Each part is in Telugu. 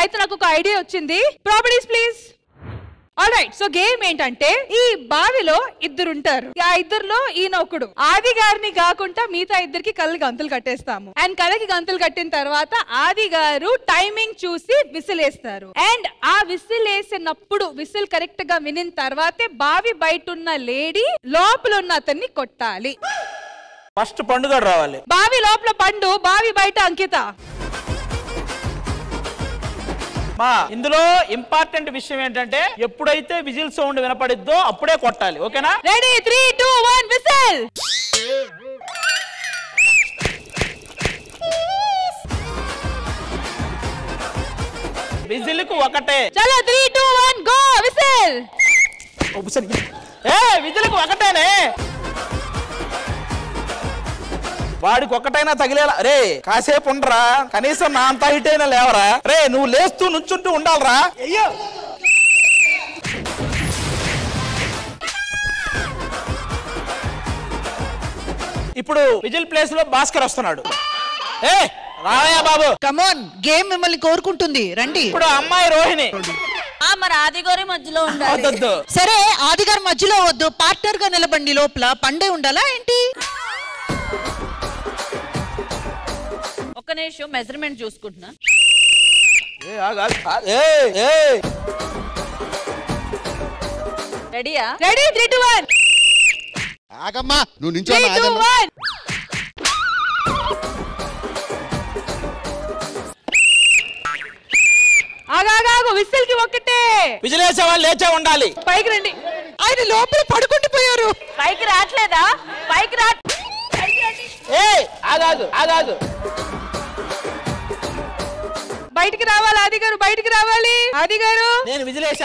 అయితే నాకు ఒక ఐడియా వచ్చింది. Properties please. Alright, so game ఏంటంటే ఈ బావిలో ఇద్దరుంటారు. ఆ ఇద్దరులో ఈయన ఒకడు. ఆది గారిని కాకుండా మిగతా ఇద్దరికి కళ్ళకి గంతులు కట్టేస్తాము. అండ్ కళ్ళకి గంతులు కట్టిన తర్వాత ఆది గారు టైమింగ్ చూసి విసిల్ వేస్తారు. అండ్ ఆ విసిల్ వేసినప్పుడు విసిల్ కరెక్ట్ గా వినిన తర్వాతే బావి బయట ఉన్న లేడీ లోపల ఉన్న అతన్ని కొట్టాలి. ఫస్ట్ పండుగ రావాలి. బావి లోపల పండు, బావి బయట అంకిత. ఇందులో ఇంపార్టెంట్ విషయం ఏంటంటే ఎప్పుడైతే విజిల్ సౌండ్ వినపడిద్దో అప్పుడే కొట్టాలి. ఓకేనా? Ready 3 2 1 whistle. విజిల్ కు ఒకటే. చలో 3 2 1 గో విసిల్. విజిల్ కు ఒకటేనే. వాడికి ఒక్కటైనా తగిలేలా. రే కాసేపు ఉండరా, కనీసం నా అంత హైట్ అయినా లేవరా. రే నువ్వు లేస్తూ నుంచుంటూ ఉండాలరా. అయ్యో ఇప్పుడు విజిల్ ప్లేస్ లో భాస్కర్ వస్తున్నాడు. ఏ రావయ్యా బాబు. కమాన్, గేమ్ మిమ్మల్ని కోరుకుంటుంది, రండి. ఇప్పుడు అమ్మాయి రోహిణి. మరి ఆదిగారి మధ్యలో ఉండాలి. సరే, ఆదిగారి మధ్యలో వద్దు, పార్ట్నర్ గా నిలబండి. లోపల పండే ఉండాలా ఏంటి? ఒక్క నిమిషం మెజర్మెంట్ చూసుకుంటున్నా. రెడీయా? రెడీ 3 2 1. ఆగమ్మా, నువ్వు నించో. 3 2 1. ఆగాగాగు, విసిల్ కి ఒకటే. విజిల్ వేసే వాళ్ళు లేచే ఉండాలి. పైకి రండి. ఆయన లోపల పడుకుంటూ పోయారు. పైకి రావట్లేదా? పైకి రా. ఆగాగు ఆగాగు. బయటికి రావాలి ఆది గారు, బయటికి రావాలి ఆది గారు. నేను విజిల్ వేసి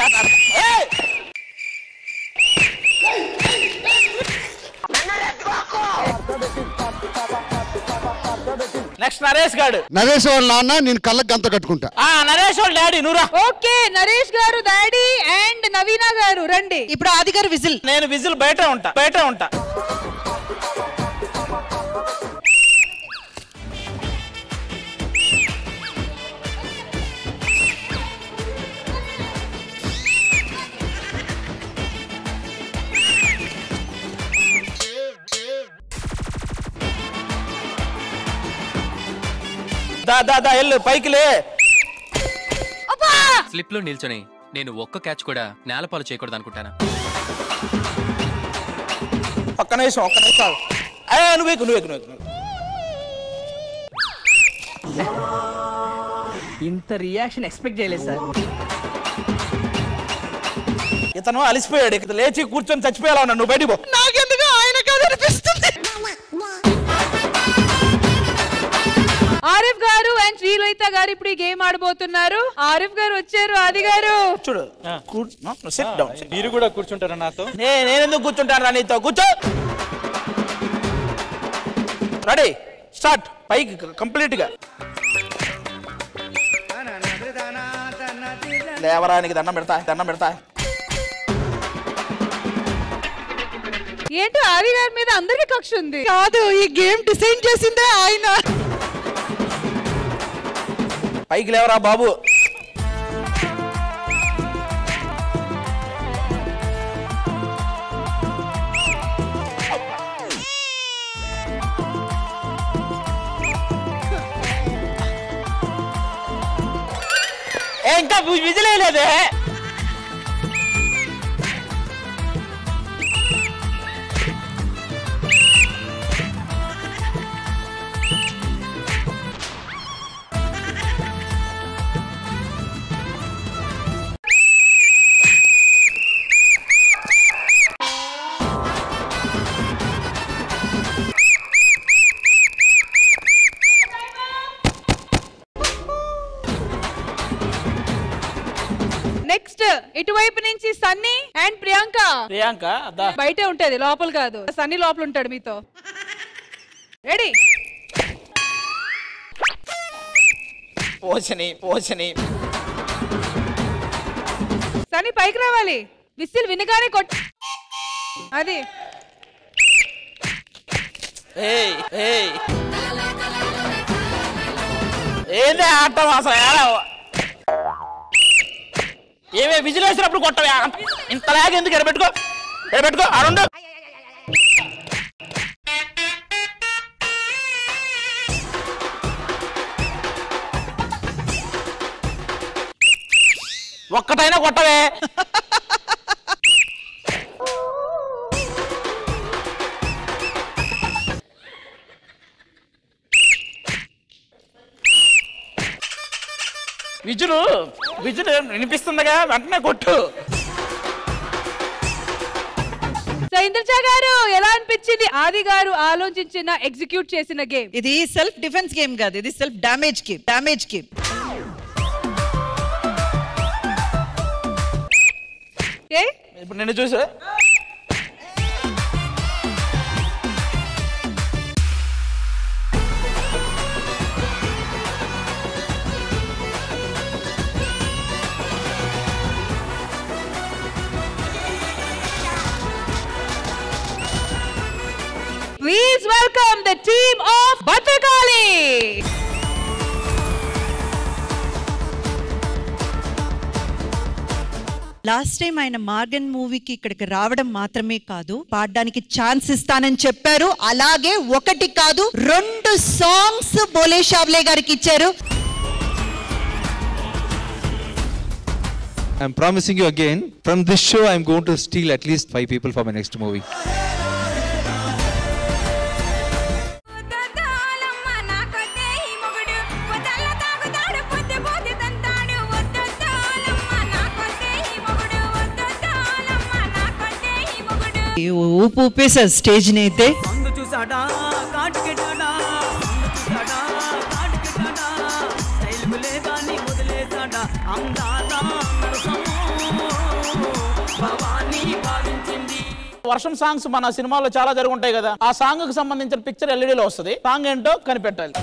నెక్స్ట్ నరేష్ గారు. నరేష్ వాళ్ళ నాన్న, నేను కళ్ళకి గంత కట్టుకుంటా. నరేష్ వాళ్ళ డాడీ నువ్వురా. ఓకే, నరేష్ గారు డాడీ అండ్ నవీన గారు రండి. ఇప్పుడు ఆది గారు విజిల్. నేను విజిల్ బయట ఉంటా. దా ఎల్లు పైకిలే. స్లిప్ లో నిల్చొని నేను ఒక్క క్యాచ్ కూడా నేలపాలు చేయకూడదు అనుకుంటాను. ఒక్క నిమిషం. నువ్వు ఇంత రియాక్షన్ ఎక్స్పెక్ట్ చేయలేదు సార్. ఇతను అలిసిపోయాడు. ఇక లేచి కూర్చొని చచ్చిపోయేలా ఉన్నాడు. నువ్వు బయటికి పో. నాకెందుకు ఆయన కాదు అనిపిస్తుంది. ఆరిఫ్ గారు అండ్ శ్రీలలిత గారు ఇప్పుడు ఈ గేమ్ ఆడబోతున్నారు. ఆరిఫ్ గారు వచ్చారు. ఆది గారు చూడు. మీరు కూడా కూర్చుంటారా నాతో? నేనెందుకు కూర్చుంటాను నీతో? కూర్చో. Ready start. పైకి కంప్లీట్ గా లేవరానికి దండం పెడతా. ఏంటో ఆది గారి మీద అందరికి కక్ష ఉంది. కాదు, ఈ గేమ్ డిసైన్ చేసిందే ఆయన. పైకి లేవరా బాబు. ఇంకా విజిల్ వేయలేదే. నెక్స్ట్ ఇటువైపు నుంచి సన్నీ అండ్ ప్రియాంక. బయటే ఉంటది, లోపల కాదు. సన్నీ లోపల ఉంటాడు మీతో. రెడీ. పోషని సన్నీ పైకి రావాలి. విసిల్ వినగానే కొట్. అది ఏందే ఆటం అసలు. ఏమే విజిల్ వేసినప్పుడు కొట్టవే ఇంతలాగా ఎందుకు ఎడబెట్టుకో ఎడబెట్టుకో అరుండు ఒక్కటైనా కొట్టవే విజులు విజులు వినిపిస్తుందిగా వెంటనే కొట్టు. ఇంద్రజ గారు ఎలా అనిపించింది ఆది గారు ఆలోచించిన ఎగ్జిక్యూట్ చేసిన గేమ్? ఇది సెల్ఫ్ డిఫెన్స్ గేమ్ కాదు, ఇది self damage game. Damage game. ఇప్పుడు నిన్ను చూసా Please welcome the team of Bhatrakali. Last time ఆయన మార్గన్ మూవీకి ఇక్కడికి రావడం మాత్రమే కాదు, పాడడానికి ఛాన్స్ ఇస్తానని చెప్పారు. అలాగే ఒకటి కాదు 2 సాంగ్స్ బోలే షావ్లే గారికి ఇచ్చారు. I'm promising you again, from this show I'm going to steal at least 5 people for my next movie. ఊపు ఊపేసారు స్టేజ్ ని అయితే. వర్షం సాంగ్స్ మన సినిమాలో చాలా జరుగుంటాయి కదా, ఆ సాంగ్ కు సంబంధించిన పిక్చర్ ఎల్ఈడీలో వస్తుంది. సాంగ్ ఏంటో కనిపెట్టాలి.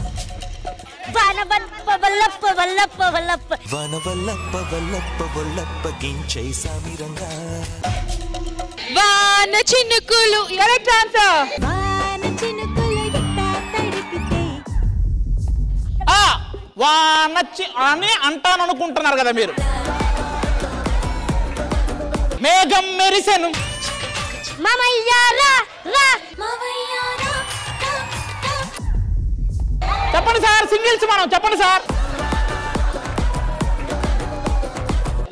వాన చినుకులు కరెక్ట్ ఆన్సర్. వానచ్చి అని అంటాను అనుకుంటున్నారు కదా మీరు. మేఘం మెరిసెను చెప్పండి సార్, సింగిల్స్ మనం చెప్పండి సార్.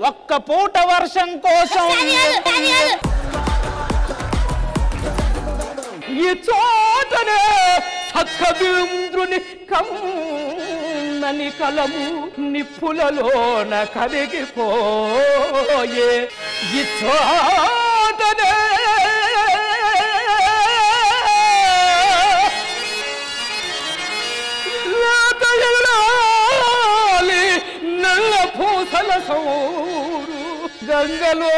ఒక్క పూట వర్షం కోసం ఈ చోటనే సత్కవీంద్రుని కమ్మని కలము నిప్పులలోన కరిగిపోయే ఈ చోటనే నల్ల పూసల సౌరు గంగలో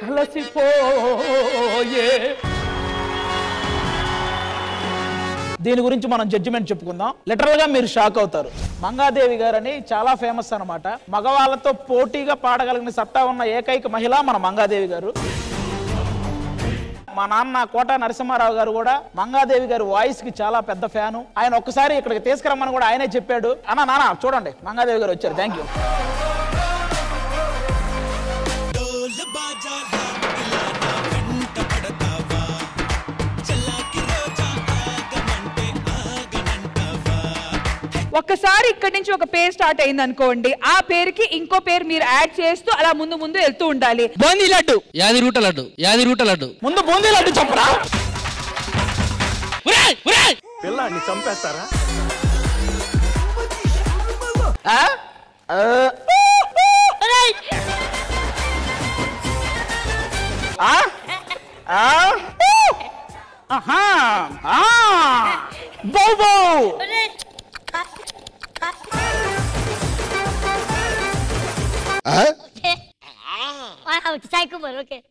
కలసిపోయే. దీని గురించి మనం జడ్జిమెంట్ చెప్పుకుందాం. లిటరల్ గా మీరు షాక్ అవుతారు. మంగాదేవి గారని చాలా ఫేమస్ అన్నమాట. మగవాళ్ళతో పోటీగా పాడగలిగిన సత్తా ఉన్న ఏకైక మహిళ మన మంగాదేవి గారు. మా నాన్న కోట నరసింహారావు గారు కూడా మంగాదేవి గారి వాయిస్ కి చాలా పెద్ద ఫ్యాను. ఆయన ఒక్కసారి ఇక్కడికి తీసుకురమ్మని కూడా ఆయనే చెప్పాడు. నాన్న చూడండి మంగాదేవి గారు వచ్చారు. Thank you. ఒక్కసారి ఇక్కడి నుంచి ఒక పేరు స్టార్ట్ అయింది అనుకోండి, ఆ పేరుకి ఇంకో పేరు మీరు యాడ్ చేస్తూ అలా ముందు ముందు వెళ్తూ ఉండాలి. బూందీ లడ్డు, యాది రూట లడ్డు, యాది రూట లడ్డు. ముందు బూందీ లడ్డు చెప్పరా. పిల్లాన్ని చంపేస్తారా? Psycho, okay.